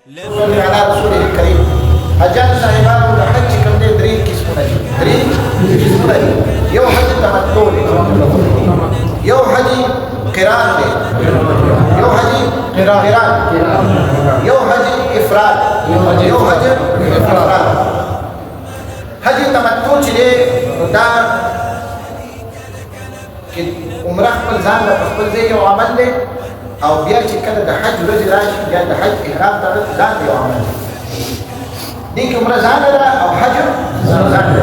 صلی علی رسول کریم. حجاج صاحبانو د حج چې کوم دی درې قسمونه دي. یو حج تمتع دی، یو حج قران دی، یو حج یو حج افراد، یو حج افراد. حج تمتع چې دی دا کې عمره خپل ځان له خپل ځای یو عمل دی، او بیا چې کله د حج ورځ راشي بیا د حج احرام ته ځان یو عمل دی. دې کې عمره ځان ده او حج ځان ده.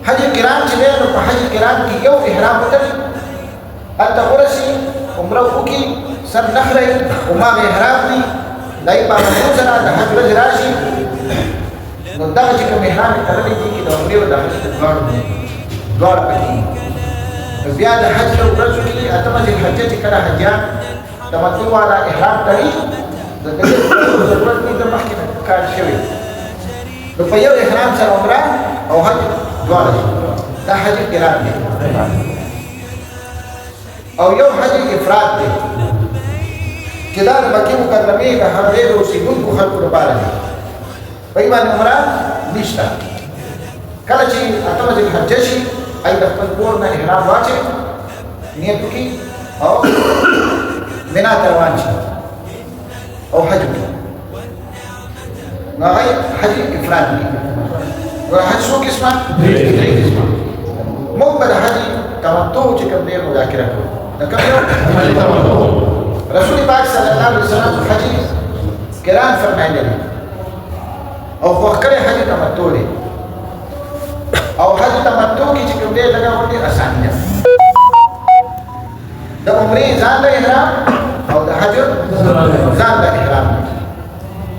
حج قران چې دی نو په حج قران کې یو احرام وکړي، هلته ورسي عمره وکړي، سر نخري هماغه احرام دي، دای په موضوع سره د حج ورځ راشي نو دغه چې کوم احرام یې تړلی دي د عمرې او د حج دواړه پکې. بیا د حج له ورځو کې اتمه ذوالحجه چې کله حجیان تمتع والا احرام کوي د دې ضرورت نه د مخکې کار شوی نو په یو احرام سره عمره او حج دواړه دا حج قران دی، او یو حج افراد دی چې دا د مکې مکرمې د هر ډېر اوسېدونکو خلکو لپاره دی. په یې باندې عمره نشته. کله چې اتمه ذوالحجه شي ای د خپل کور نه احرام واچي، نیت وکړي او منا ته روان شي او حج وکړي. نو هغه حج افراد دی. نو حج څو قسمه؟ درې قسمه. موږ به د حج تمتع چې کوم دی مذاکره کوو. د کوم یو؟ رسول پاک صلی الله علیه وسلم حج قران فرمایلی دی او خوښ کړی حج تمتع دی. او حج تمتع کې چې کوم دی لږه غوندې اساني ده. د عمرې ځان له احرام او د حج ځان له احرام.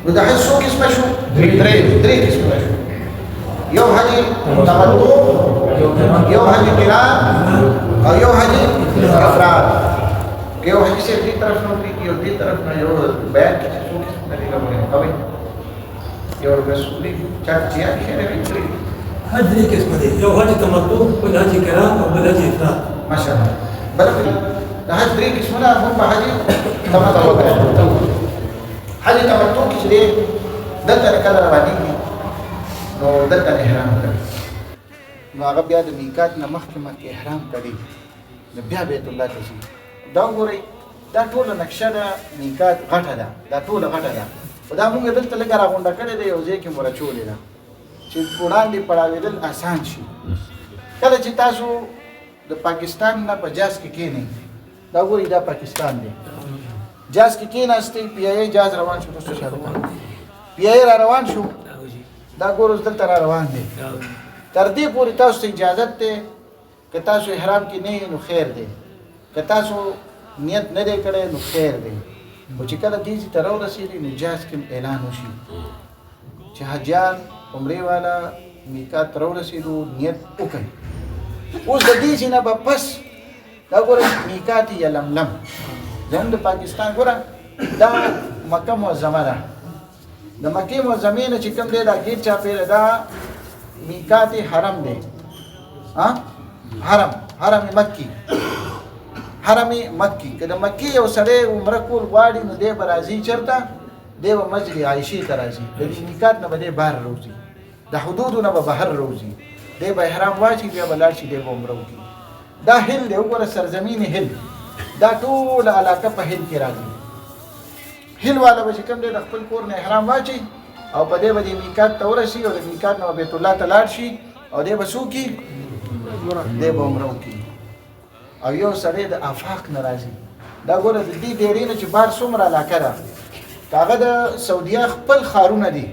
نو د حج څو قسمه شو؟ درې قسمه شو. یو حج تمتع، یو حج قران او یو حج افراد. یو حج صرف دې طرف نه وکړي، یو دې طرف نه، یو بیان کې څو قسمه دي کوي. یو رسولي چا چې خیر حج درې قسمه دي، یو حج تمتع، بل حج قران او بل حج افراد. ماشاءالله. بلکې د حج درې قسمونه موږ په حج تمتع وکړو. حج تمتع کې چې دی دلته کله روانېږي نو دلته احرام کوي، نو هغه بیا د میقات نه مخکې احرام کوي، نو بیا بیت الله ته ځي. دا وګورئ دا ټوله نقشه ده، میقات غټه ده، دا ټوله غټه ده، خو دا موږ دلته لږه راغونډه کړې ده، یو ځای کې مو راچولې ده چې وړاندې پړاوېدل آسان شي. کله چې تاسو د پاکستان نه په جاز کې کېنئ، دا ګورئ دا پاکستان دی، جاز کې کېناستئ، پی آی ای جاز روان شو، تاسو شاته پی آی ای را روان شو، دا ګورئ دلته را روان دی. تر دې پورې تاسو ته اجازت دی که تاسو احرام کې نه یې نو خیر دی، که تاسو نیت نه دی کړی نو خیر دی. خو چې کله دې ځای ته راورسېدئ نو جاز کې اعلان وشي چې حجیان عمرې والا میقات ته راورسېدو، نیت وکړئ. اوس د دې ځای نه به پس دا ګوره میقات یلملم زموږ د پاکستان ګوره دا مکه معظمه ده، د مکې معظمې نه چې کوم دی دا ګیټ چاپېره دا میقات حرم دی. حرم مکی، حرم مکی. که د مکې یو سړی عمره کول غواړي نو دی به راځي چېرته؟ دی به مسجد عایشې ته راځي، د دې میقات نه به دی بهر راوځي، د حدودو نه به بهر راوځي، دی به احرام واچي، بیا به لاړ شي، دی به عمره وکړي. دا هل دی، وګوره سرزمین هل، دا ټوله علاقه په هل کې راځي. هل والا به چې کوم دی د خپل کور نه احرام واچي او په دې به د میقات ته ورسي او د میقات نه بیت الله ته لاړ شي او دی به څه وکړي؟ دی به عمره وکړي. او یو سړی د آفاق نه راځي، دا ګوره د دې ډېرې نه چې بهر څومره علاقه ده، که هغه د سعودیه خپل ښارونه دي،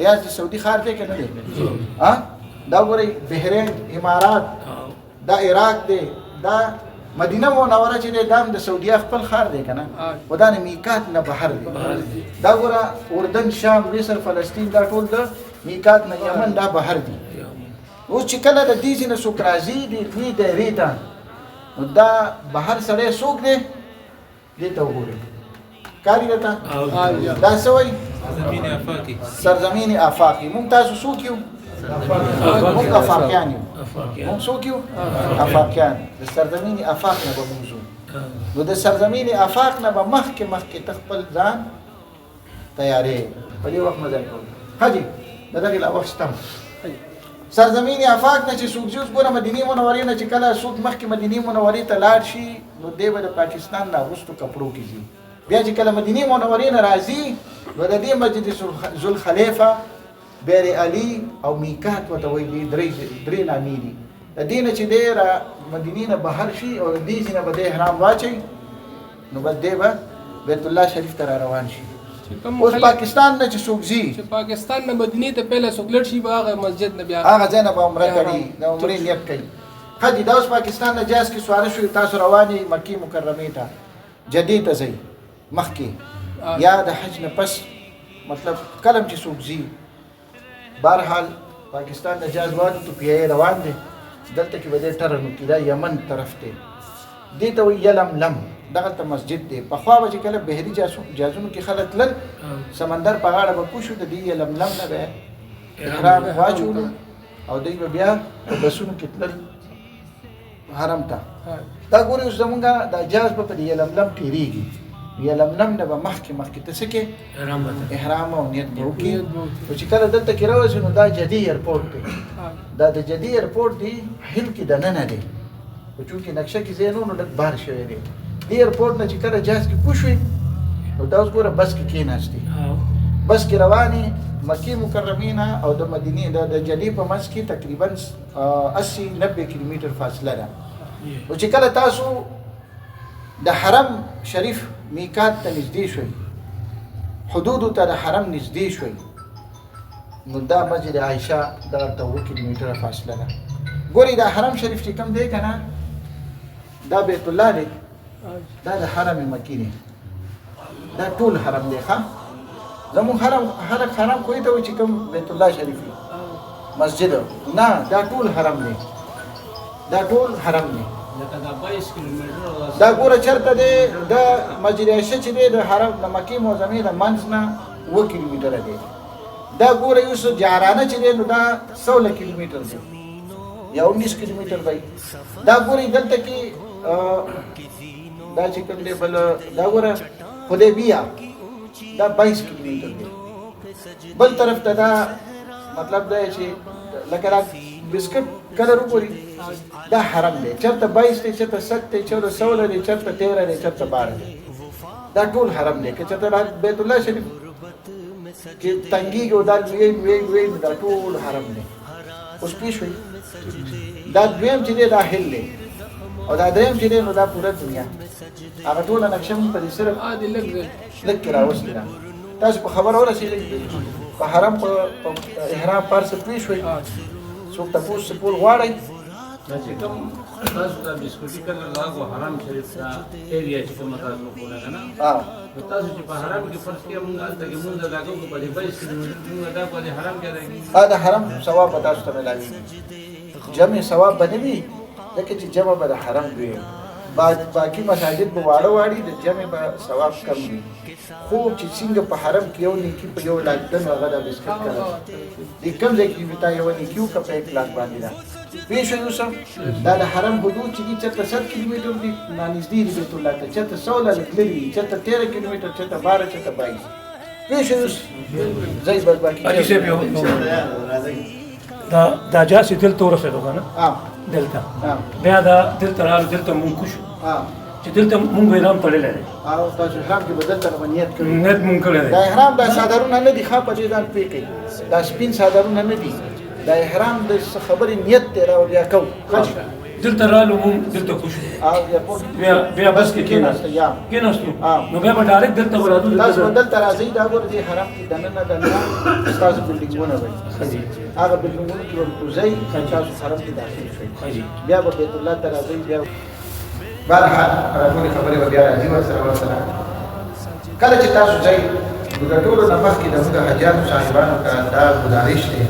ریاض د سعودي ښار دی که نه دی؟ دا ګورئ بحرین، امارات، دا عراق دی، دا مدینه منوره چې دی دا هم د سعودیه خپل ښار دی که نه؟ خو دا نه میقات نه بهر دی. دا ګوره اردن، شام، مصر، فلسطین، دا ټول د میقات نه، یمن دا بهر دي. اوس چې کله د دې ځای نه څوک راځي د دې دایرې ته نو دا بهر سړی څوک دی؟ دې ته وګورئ کاري درته دا څه وایي؟ سرزمین آفاقي. مونږ تاسو څوک یو؟ مونږ افاقیان یو. مونږ څوک یو؟ افاقیان. د سرزمین آفاق نه به موضوع نو د سرزمین آفاق نه به مخکې ته خپل ځان تیارې په دې وخت مزل کول. حاجی دغه لا وخت تم سرزمین افاق نه چې څوک ځي اوس ګوره مدینې منورې نه چې کله څوک مخکې مدینې منورې ته لاړ شي نو دی به د پاکستان نه وروستو کپړو کې ځي. بیا چې کله مدینې منورې نه راځي نو د دې مسجد ذوالخلیفه بیر علي او میقات ورته وایي درې نامې دي. د دې نه چې دی را مدینې نه بهر شي او د دې ځای نه به دی احرام واچوي نو بس دی به بیت الله شریف ته را روان شي. اوس پاکستان نه چې څوک ځي چې پاکستان نه مدینې ته پهله څوک لړ شي به هغه مسجد نه بیا هغه ځای نه به عمره کوي د عمرې نیت کوي. حاجي دا اوس پاکستان نه جاز کې سواره شوي تاسو روان یې مکې مکرمې ته جدې ته ځئ مخکې یا د حج نه پس مطلب کلم چې څوک ځي بهرحال پاکستان نه جاز واده تو پیایې روان دی دلته کې به دی ټرن وکړي دا یمن طرف دی دې ته وایي یلملم دغلته مسجد دی. پخوا به چې کله بحري جهازونو کې خلک تلل سمندر په غاړه به پوه شو د دې یلملم نه به احرام واچولو او دوی به بیا په بسونو کې تلل حرم ته. دا ګورې اوس زمونږ دا جهاز به په دې یلملم تېرېږي یلملم نه به مخکې ته څه کې احرام او نیت به وکړي. خو چې کله دلته کې راوځي نو دا جدي ایرپورټ دی دا د جدي ایرپورټ دی هند کې دننه دی خو چونکې نقشه کې ځای نو لږ بار شوی دی. دې ایرپورټ نه چې کله جهاز کې پوه شوې نو دا اوس ګوره بس کې کېناستې بس کې روانې مکې مکرمې نه او د مدینې د جدې په منځ کې تقریبا 80-90 کیلومتر فاصله ده. نو چې کله تاسو د حرم شریف میقات ته نږدې شوئ حدودو ته د حرم نږدې شوئ نو دا مسجد عایشه دغلته 7 کیلومتره فاصله ده. ګورئ دا حرم شریف چې کوم دی که نه دا بیت الله دی دا د حرم مکی دی دا ټول حرم دی ښه زموږ خلک حرم کوی ته وایي چې کوم بیت الله شریف دی مسجد نه دا ټول حرم دی دا ټول حرم دی. دا ګوره چېرته دی د مسجد عایشه چې دی د حرم د مکې معظمې د منځ نه 7 کیلومتره دی. دا ګوره یوس جارانه چې دی نو دا 16 کیلومتر دی یا 19 کیلومتر دی. دا ګورئ دلته کې دا چې کوم دی بل دا ګوره حدیبیه دا 22 کیلومتر دی. بل طرف ته دا مطلب دا چې لکه را بسکټ کلر وګورئ دا حرم دی چېرته 22 دی چېرته 7 دی چېرته 16 دی چېرته 13 دی چېرته 12 دی دا ټول حرم دی. که چېرته بیت الله شریف کې تنګېږي او دا لوی دا ټول حرم دی. اوس پوه شوئ دا دویم چې دی دا هل دی او دا دریم چې دی نو دا پوره دنیا هغه ټوله نقشه مونږ په دې صرف لږ کې راوستې ده. تاسو په خبره ورسېږئ په حرم په احرام پار څه پوه شوئ څوک تپوس سپول غواړئ چې کوم تاسو د بسکوټي کلر لاګو حرم شریف ته ایریا چې کوم تاسو کوله کنه نو تاسو چې په حرم کې فرض کې مونږ دلته کې مونږ لاګو په دې 22 کیلومتر مونږ دا په حرم کې راځي دا حرم ثواب به تاسو ته ملایي جمع ثواب به نه وي ځکه چې جمع به د حرم وي باقي مساجد به واړه واړي د جمع به ثواب کم وي. خو چې څنګه په حرم کې یو نیکي په یو لاک ده نو هغه د بسکټ کړه دې کم ځای کې تا یو نیکي وکړه په 1 لاک باندې ده. پوه شوئ یوسف دا د حرم حدود چې دي چېرته 7 کیلومتر دي نږدې دي بیت الله ته چېرته 16 لږ لرې دي چېرته 13 کیلومتر چېرته 12 چېرته 22 پوه شوئ یوسف ځای بس باقي دا جاسي دلته ورسېدو که نه دلته بیا دا دلته راغلو دلته مونږ کوشو چې دلته مونږ احرام تړلی دی او تاسو احرام کې به دلته نیت کړی نیت مونږ کړی دی. دا احرام دا څادرونه نه دي ښه په دې ځان پوه کوئ دا سپین څادرونه نه دي دا احرام د خبرې نیت دی راولیا کوو دلته رالو مونږ دلته کوشو بیا بس کې کېناستو نو بیا به ډایرکټ دلته ورادو تاسو به دلته راځئ دا ګوره دې حرم کې دننه ستاسو بلډینګونه وي هغه بلډینګونو کې به کوزئ تاسو حرم کې داخل شئ بیا به بیت الله ته راځئ بیا بهرحال ټولې خبرې به بیا راځي ورسره کله چې تاسو ځئ نو د ټولو نه مخکې د موږ حاجیانو صاحبانو ته دا ګزارش دی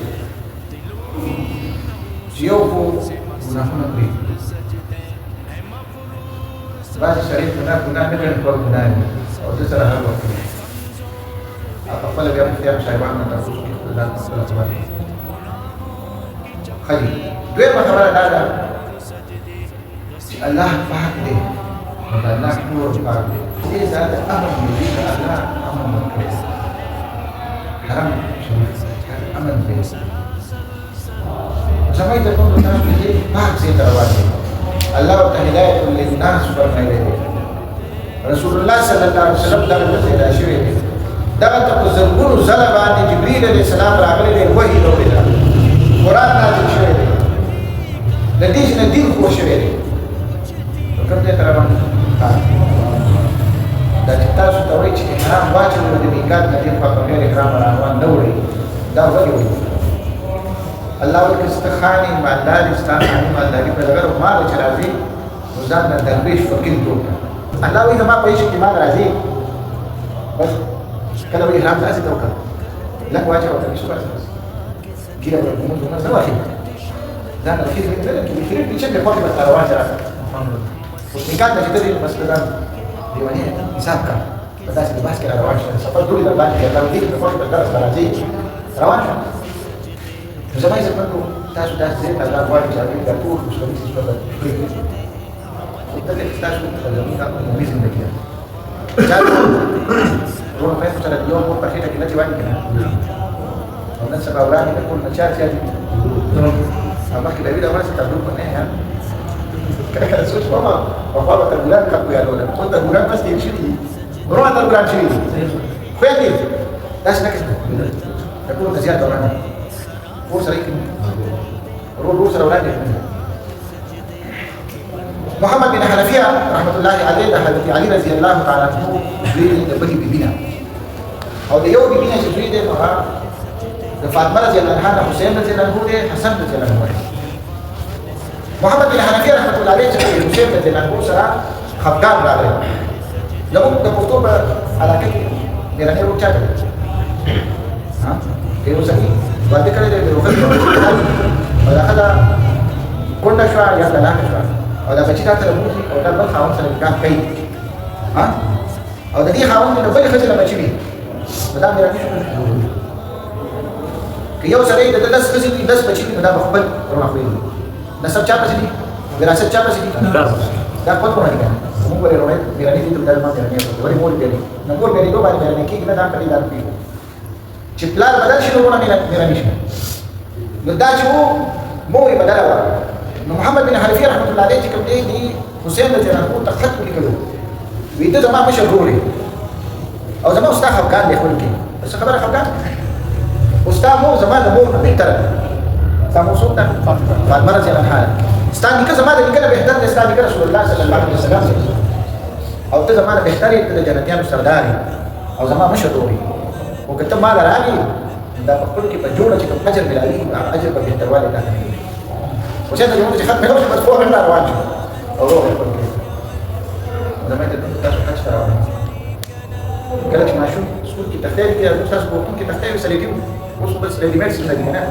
چې یو خو ګناهونه پرېږدي بعضې سړی ګناه نه ګڼي خپل ګناه وي او ده سره هر وخت کوي په خپله بیا مفتیانو صاحبانو نه تاسو کې خپل ځان په خپله خبرې ښه دي. دویمه خبره دا ده چې الله پاک دی نو د الله کور پاک دی دې دا د امن دی که الله امن ورکړی حرام امن دی زمای ته کوم تاسو دې پاک سي دروازه الله تعالی هدایت للناس فرمایلی رسول الله صلی الله علیه وسلم دا پیدا شوی دی دا ته زرګونو زله باندې جبرئیل علیه السلام راغلی دی وحی نو دی قرآن نازل شوی دی د دې نه دین خو شوی دی کوم ته تر باندې دا چې تاسو ته وایي چې احرام واجب دی د میقات نه دی په غیر احرام روان نه وړي دا ولې وایي الله ولکه استخاني مالدار استخاني مالداري په لګر مال چې راځي وزاد نه درویش فقیر جوړ الله وایي ما په شي کې مال راځي بس کله وایي احرام تاسو ته وکړه لکه واجب او تاسو بس کله به موږ نه سوافي دا نه خیر دې نه کې خیر دې چې په خپل مسله روان راځي میقات نه چې دې مسله دیوانی حساب کا پتا چې بس کې روان شو سفر دوی د باندې دا دې په خپل درس راځي روان شو زمای زه پکو تاسو دا څه ته دا وایي چې دا ټول څه څه څه ته تاسو ته زموږ د موږ زندګي دا ورو په څه یو په پخې کې نه وایي کنه او نن سبا وړاندې ټول مچار چې هغه کې دا ورسره تبلوغ نه یا کله څه شو ما په خپل تبلغ کوي یا له خپل تبلغ بس دې شي ورو تبلغ شي خو دې دا څه نه ټول زیات ورانه روس عليكم روس الأولاد محمد بن حنفية رحمة الله عليه حضرت علي رضي الله تعالى عنه يريد بني ببنا أو ده يوم ببنا يريد مها فاطمة رضي الله عنها حسين رضي الله عنه حسن رضي الله عنه محمد بن حنفية رحمة الله عليه حسين رضي الله عنه سرا خفقان راغله لو تبطوب على كده لأنه يروح شاكل ها كيف سكين بعد كده الوقت ولا هذا كنا شوية يا لا شوية ولا بتشيل هذا الموسي أو ده بس خاون سنة كان كي ها أو ده دي خاون إنه بيل خشلة ما تشيله بدأ ميراني شو كيو سري ده دس خشلة دس بتشيله بدأ بخبل روح فين نسب شاب بتشيله دراسة شاب بتشيله ده قط كنا نيجان مو بقول روح ميراني دي تبدأ ما ميراني بقول مول بيري نقول بيري دو بعد ميراني كي كنا دام كلي دار فيه چپلار بدل شنو ونه میرا نشو نو دا چې مو بدل و نو محمد بن حنفیه رحمت الله علیه چې کوم دی حسین رضی الله عنه تخت لیکلو وی ته زما مشهور او زما استاد خفقان دی خپل کې بس خبره خفقان استاد مو زما د مو نه بهتر سمو سوتا فاطمه رضی الله عنها استاد کې زما د کنه بهتر دی استاد کې رسول الله صلی الله علیه وسلم او ته زما بهتر دی د جنتیانو سردار او زما مشهور وكنت ما راغي دا په خپل کې په جوړه چې کوم اجر ملایي اجر په بهترواله دا کوي وشته یو چې خط ملوش بس فوق نه روان شو او روح په کې دا مې ته تاسو څه راوړم کله چې ماشوم سکول کې تختې کې تاسو په کې تختې وسلې اوس بس لې مېکس نه دي نه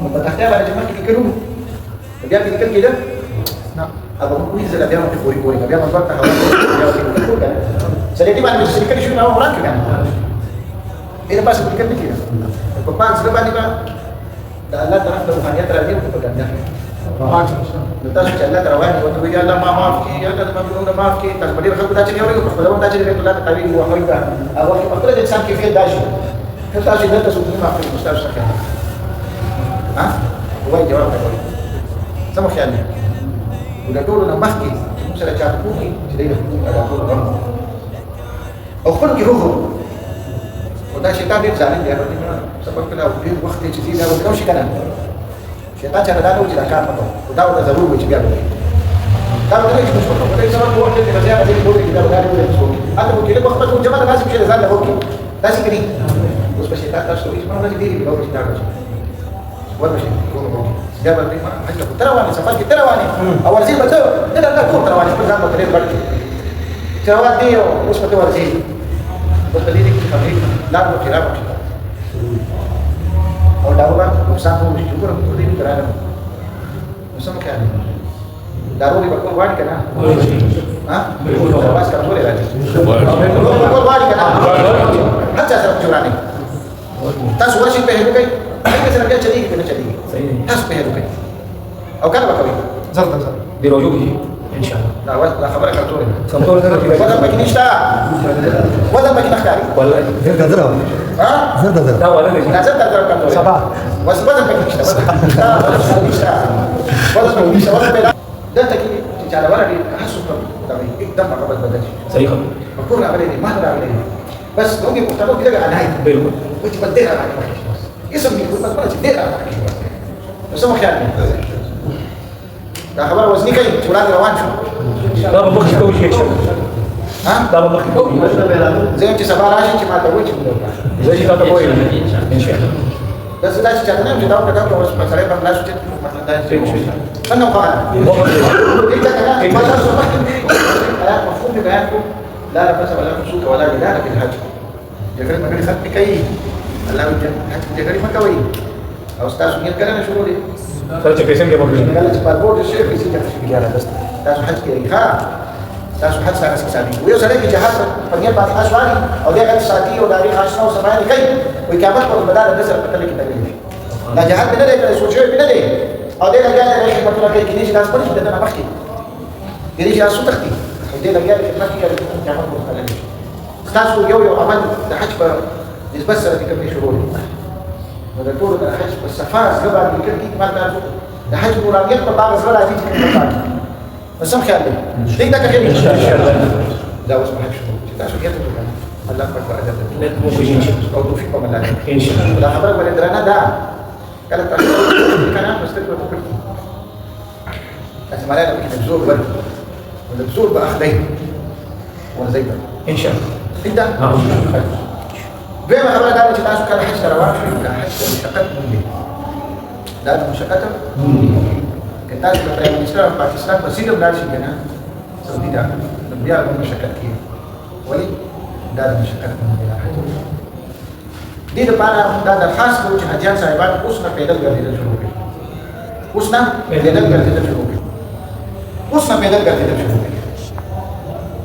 نو په تختې باندې چې مخکې کړو بیا دې کړ کېده نه ابو کوی زله بیا مې پوری پوری بیا ما ورته هوا بیا وکړو کنه سلې دې باندې چې کړی شو نو وران کړه ini pas berikan dikira bapak sudah banyak kan Allah terang rohaniat terakhir untuk berganda kita sudah Allah terawani waktu ya Allah maaf ki ya Allah maaf ki tak beri rakyat baca ni orang kalau baca ni Allah tahu dua hari dah awak apa lagi insan kifir dash kita sudah kita sudah maaf ki ustaz sakit ah wah jawab apa sama khiannya udah dulu nambah ki sudah cakap ki jadi ada orang أخذ روحه وده شيطان دې ځان دی هغه سبب کله او دې وخت چې دې دا وکړو شي کنه شیطان چې دا نو چې دا کار وکړو دا ودا ضرور وي چې بیا وکړي دا ودا چې څه وکړو دا سبب وخت چې بیا دې ټول کې دا ودا دې څه وکړي اته مو کې له وخت ته جمع لازم شي ځان له وکړي دا څه کوي اوس په شیطان تاسو هیڅ نه راځي دې به وکړي دا راځي ورته کوم وکړي دا باندې ما حاجه تروانه سفر کې تروانه اول ځای به ته دا کوم تروانه په ځان باندې ورته جواب دی اوس په ورته وخليني خفيف لا بكرا بكرا और दारू का नुकसान हो शुगर खुद ही करा रहा हूं समझ क्या है दारू भी बकवास वाड़ करना हां बकवास कर बोले राजी बकवास वाड़ करना अच्छा सब चुराने तस वर्ष पहले गई कैसे लगे चली कि नहीं चली सही तस पहले गई और कर बकवास जल्द जल्द बिरोजो की ان شاء الله. لا خبرك على طول. سنتور ده وزن بك نشتا وزن بك نختاري والله زرد زرد ها زرد زرد لا ولا لا زرد زرد كم صباح وزن بك نشتا وزن بك نشتا ده تكيد على ورقي حسب طبيعي اقدم قبل بدل صحيح بكون عمليه ما هو عمليه بس لو جيت قلت كده على نهايه بالكل وتبدلها على اسم يقول بس ما تبدلها بس ما خيال ده خبر وزني كاين ولاد روان شو لا بخش كل شيء ها لا بخش زي انت سبع راشي انت ما توجه زي كده بقول ان شاء الله بس لا تجتنب جداو كده بس مثلا بلا شو مثلا ده انا قاعد انت كمان ما تصبح مفهوم بيانكم لا بس ولا سوق ولا لا في الحج جري ما كان خدت كاي الله يجزاك جري ما كوي او استاذ مين كان شو لي فرت كيسن ke mobil قال لك باسبور الشيخ في سكه في جاله بس استاذ حج كي استاذ حج سنه سكسابي ويوصل لك جهاز فنيا بعد اشواني او ده قد ساعتي وتاريخ 10 و7 كي ويكمل كل بدل الناس اللي بتكلم لا جهاز من ده سوچو من ده او ده قال لك حكمت لك كنيش ناس بنش ده انا بحكي كنيش اسو تختي ده قال لك ما في كده كمان كل استاذ يو عمل ده حج بس كم شهور ودكتور ده حج بس فاز قبل كده ما تعرفوا ده حج مراميات بعض الزرع عايزين تكمل بس ما خيال ليه ده كده ان شاء الله لا اسمه حج شو شو كده الله اكبر لا ممكن او توفيق من الله ان شاء الله لا خبرك من درنا ده قالت كان بس تكبر بكره اسمع لنا بزور ورد ولا بزور باخدين ولا زي ان شاء الله انت بما خبر دار الناس كان حج روان كان حج مشقت مني لا مشقته كنت في الاسلام باكستان بسيط من دارش كنا سعودي ده بيا من مشقت كي ولي دار مشقت مني دي لپاره دا درخواست کوم چې حاجیان صاحبان اوس نه پیدل ګرځېدل شروع کړي اوس نه پیدل ګرځېدل شروع کړي اوس نه پیدل ګرځېدل شروع کړي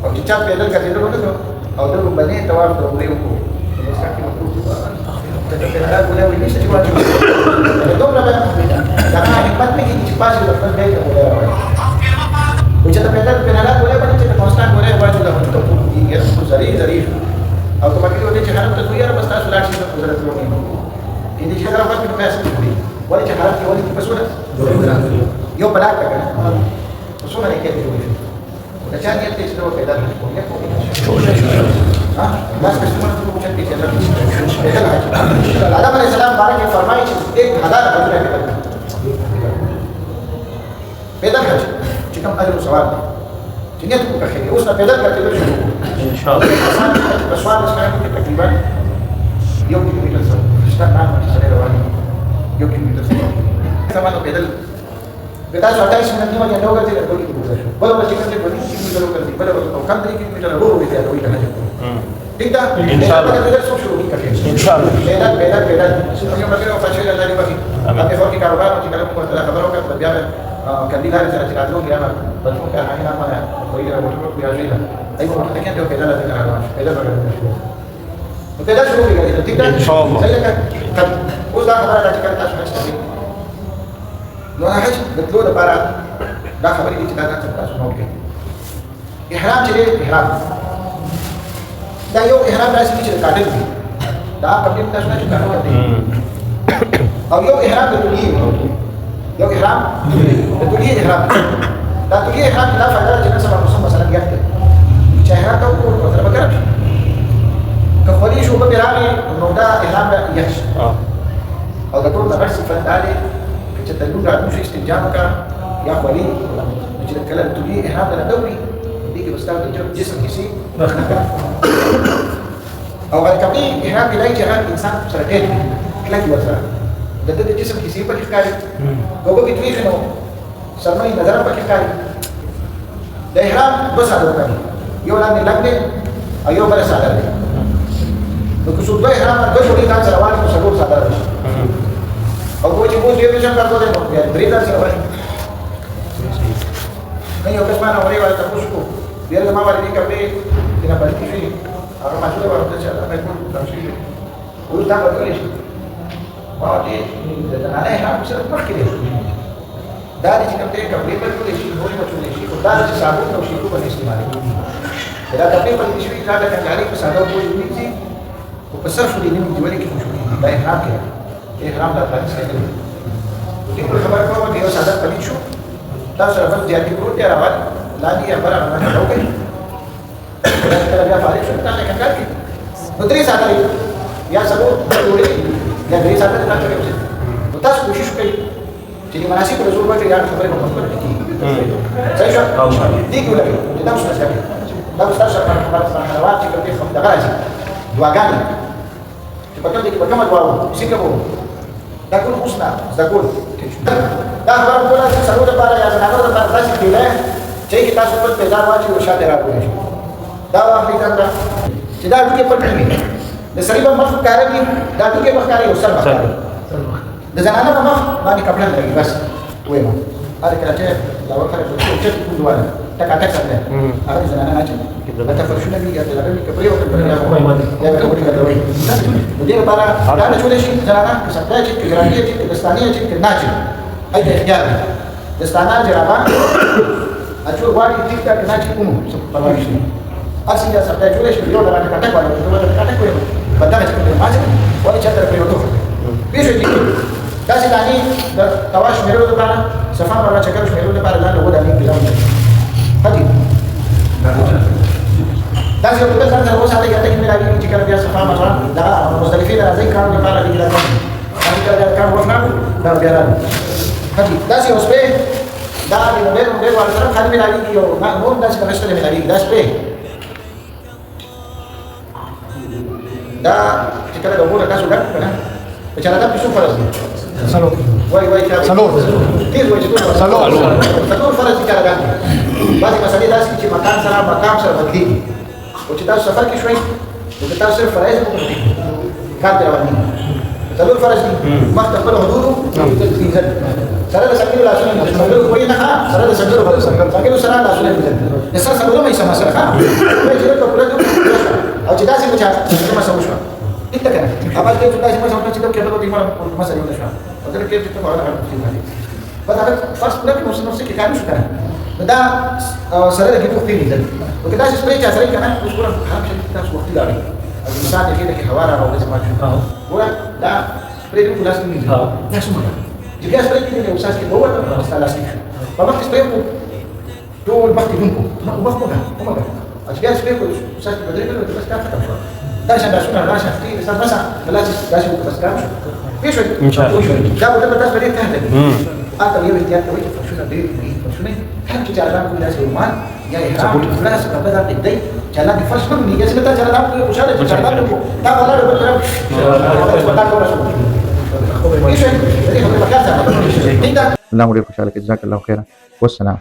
او چې چا پیدل ګرځېدل وکړو او دغه باندې طواف د عمرې وکړو نو څنګه کې مطلوب دي چې دا ګولې وې نشي واجب دا دومره به دا حکمت نه کیږي چې پاسه د خپل دی ګولې راوړي او چې دا پیدل پیدل ګولې باندې چې کانستانت ګولې واجب ده ته په دې کې زری او کما کې ودی چې حرام ته دویاره بس تاسو لاړ شئ په قدرت ورونی دې چې حرام په پیسې کوي ولې چې حرام کې ولې په سونه یو بلاک کړه سونه نه کېږي دا چې نه ته چې نو پیدا ها بس په سونه ته کوم چې آدم علیه السلام باندې فرمایي چې 1000 بدر پیدا کړ چې کوم اجر او ثواب چې نه ته کوي اوس نه پیدا کړئ ان شاء الله بسوال اسمعي تقريبا يوم كيلومتر سوا اشتغل معنا في سنة رواني يوم كيلومتر سوا كمان لو بدل بتاع 28 من اليوم يعني لو قلت لك بقول لك ولا بس كده بقول لك كيلومتر لو قلت ولا لو كان 3 كيلومتر هو بيزيد هو يتحجج تقدر ان شاء الله ان شاء الله بدل يوم كده فاشل الله يبارك فيك فوق كاروبار وتكلم كنت لا خبره كده بيعمل كان دي لازم تتعلموا يا ما بتكون كان هنا ما ويجي بتروح يا جينا ايوه لكن لو كده لا تكلم كده وكده شو بيقول تقدر ان شاء الله زي كده طب وده خبره لا تكلم تاسو نو حاجه بتلو ده بارا دا خبرې دي چې دا تاسو نو کې احرام چې احرام دا یو احرام راځي چې کاټل دي دا کپټ تاسو نه کاټل دي او یو احرام د دنیا یو احرام د دنیا احرام دا دنیا احرام دا فائدہ چې نسبه مسلمان مثلا یاته چې احرام دا کو مطلب کړم کخولي شو به راغی نو دا احرام یخش او دا ټول د هر صفات دالي چې تلو راځي چې استنجام کا یا خولي چې کله دنیا احرام دا دوري دي کې مستعد جسم کسی او کبي احرام بلای چې هر انسان سره ډېر کلک وځه د دې جسم کسی په ښکاري کومه کې توې نو سرمایي نظر په ښکاري د احرام دو ساده کوي یو لاندې لاندې او یو بل ساده دی نو که څوک د احرام د جوړې ځان سره وایي نو څلور ساده شي او کوم چې موږ یې نشم کارته نو بیا درې ځان سره وایي نه یو کس باندې اوري وایي تاسو کو بیا ما باندې کوي کله باندې شي هغه ماشوله ورته چې الله مې کوم تاسو اوس دا وکړئ ما دې د نه احرام سره مخکې دی دا چې کوم ته کپړې په ټول شي نور په ټول شي دا چې صابون او شي په استعمال کوي دا کپړې په دې شي دا د کنګاري په ساده په دې چې په صرف دې نه دی ولې کې خوشو دا احرام کې احرام د پلان څخه دی دې په خبره کومه چې یو ساده پلي شو تاسو راځي چې دې پروت راوړل لاندې خبره نه راوړي دا بیا فارغ شو تاسو کنګار کې نو درې ساده یا سبو جوړې یا درې ساده نه کوي نو تاسو کوشش کوئ چې مناسب رسول باندې یاد خبره کوم صحیح شو دي ګولې دا څه څه دا څه څه په خبرات چې کوي خو دا راځي دواګان چې په کوم دي په کومه دواو څنګه وو دا ټول اوسنا دا ټول دا خبره ټول چې سره د پاره یا زنانه د پاره تاسو کېله چې تاسو په پیدا واچي او شاته راکوي دا واخلي دا چې دا ټکی په کړی د سړي په مخ کاروي دا ټکی په کاروي او سر باندې د زنانه په مخ باندې کپڑا لګي بس وای ما هر کله چې دا ورکړه چې څه کوو واله ټکا ټک سره هغه زنانه نه چې دا تفرشونه دي یا دا کپڑے او کپڑے یا کومه کوي دې لپاره دا نه چولې شي زنانه که څنګه چې ګرانډي چې دستاني چې نه چې اې اختیار دستانه جرابه اچو واړي ټیک ټاک نه چې کوم څه پروا نشي اسی دا څنګه چولې شي یو دا ټکا وایي دا ټکا کوي بدل چې ماځه وایي چې تر په وته پیښه دي دا چې دانی د تواش مېرو لپاره صفه ولا چکر مېرو لپاره لاندې ودا نه کیږي پدې دا چې په څنګه سره وساته یاته کې ملایي چې کله بیا صفه مرا دا مختلفې راځي کار لپاره دي راځي دا کار وښنه دا بیا راځي پدې دا چې اوس په دا د موږ ور سره خالي ملایي یو نور دا چې نشته ملایي دا شپه دا چې کله د وګړو تاسو ډک کنه په چا دا په څو فرض دي سلو وای سلو تیر وای چې سلو فرض دي کله باندې بعضی مسالې داسې چې مقام سره بدلی او چې تاسو سفر کې شوي نو تاسو صرف فرایض وکړئ کار دی رواني سلو فرض دي مخ خپل حدود سره د سکیلو لاسونه سره کوی نه سره د سکیلو فرض سکیلو سره لاسونه دي نسا سره مې سم سره وای چې په پوره او چې داسې بچا څه مسو شو انت کنه اول کې چې داسې مسو چې ته کېدو دې ما مسله نه شو او دا کې چې ته وره راځي په دا فرض پوره کې نو څه کې کار نشو کنه دا سره د کې په تیری ده او کدا چې سپری چا سره کنه اوس ګور خراب شي تاسو وخت لري او انسان کې د هوا را راوځي ما شو ګور دا سپری په لاس کې نه دا څه چې بیا سپری کې د اوساس کې دوه تاسو لاس کې په وخت سپری په ټول وخت دونکو نو وخت کومه چې بیا سپری په اوساس کې بدري کړو بس کار ختم شو دا څنګه شو راشه چې سم بس بلاش داسې بس کار شو پیښ ان شاء الله دا به تاسو لري ته اته یو احتیاط کوي چې شنو ډېر شنو هر چې چاران کوي داسې ایمان یا احرام خلاص په بدر دې دی چې الله دې فرض کړو نه چې تا چاران کوي خوشاله چې چاران کوي دا ولاړ به الله مو ډېر خوشاله کړي جزاک الله خیره والسلام